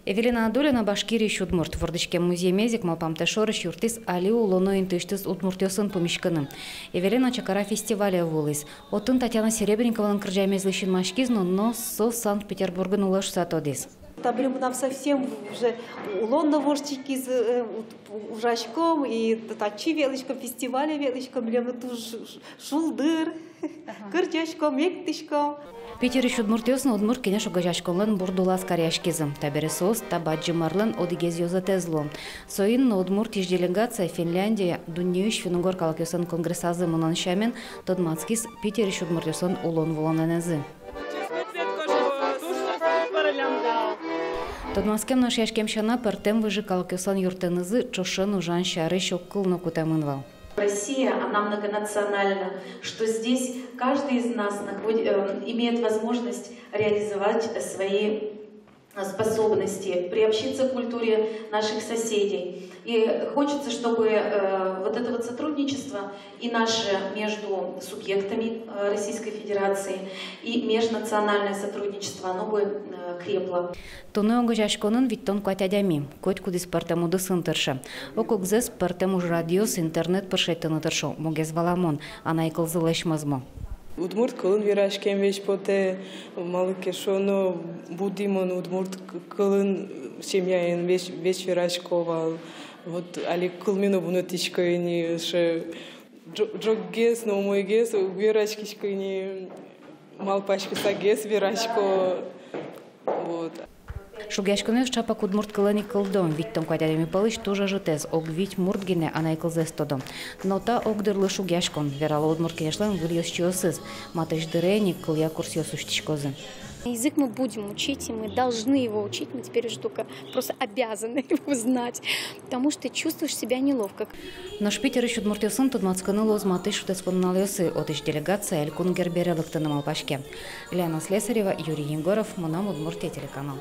Эвелина Адулина Башкирия Шудмурт. Вордышке музей мезик малпамте шорыш юртис али улоно интыштыс удмуртёсын помешканым. Эвелина Чакара фестиваля вулыс. Отын Татьяна Серебренникованың кыржамезлышын машкизно, но со Санкт-Петербургын улаш сатодис. Там нам совсем уже улонно ворчики из ужачком и тачи величком фестиваля величком блем ту шулдыр кырчачком мектишком. Питер еще удмуртёсын удмурт кенеш угажашконлан бурдулас каряшкизм. Табере сос табаджимарлан одигез юзатезло. Соин на удмурт иж делегация Финляндия дуньюш финугор калакёсын конгрессазы мунаншамен тодмацкис Питер еще удмуртёсын улон воланенезы. Тодмаскем наш яшкем шана партем выжи калакёсан юртенезы чошен ужан шары щоккыл на кутамынвал. Россия, она многонациональна, что здесь каждый из нас имеет возможность реализовать свои способности, приобщиться к культуре наших соседей. И хочется, чтобы вот это вот сотрудничество и наше между субъектами Российской Федерации, и межнациональное сотрудничество, оно бы крепло. Тонного жашконын виттон кватядями, коть кудис партемуды сынтыршы. Окукзес партемуж радиос интернет пыршайтыны тыршу, могез валамон, ана икылзылышмазмо. Удмурт кылын вирашкем вещь поте малыкешоно будимон удмурт кылын семьяин вещь вирашковал. Вот али кылмину бунутичкойни ше джоггес, но мой гес вирашкишкойни малпашки сагес вирашко. Вот. Шугяшконев чапак удмурт кылани кылдом, виттон квадядами палыш тоже житез, огвить муртгине, а найкылзес тодом. Но та огдырлы шугяшкон, верала удмурт кенешлен выльёс чиосыз, матыш дырени кылья курсиос уштичкозы. Язык мы будем учить, и мы должны его учить, мы теперь уже только просто обязаны его знать, потому что чувствуешь себя неловко. Наш Питер еще удмуртёсын тодмацканы лоз матыш шутеспомналёсы, отыш делегация элькун герберелыктыны малпашке. Лена Слесарева, Юрий Егоров, Монам Удмуртия телеканал.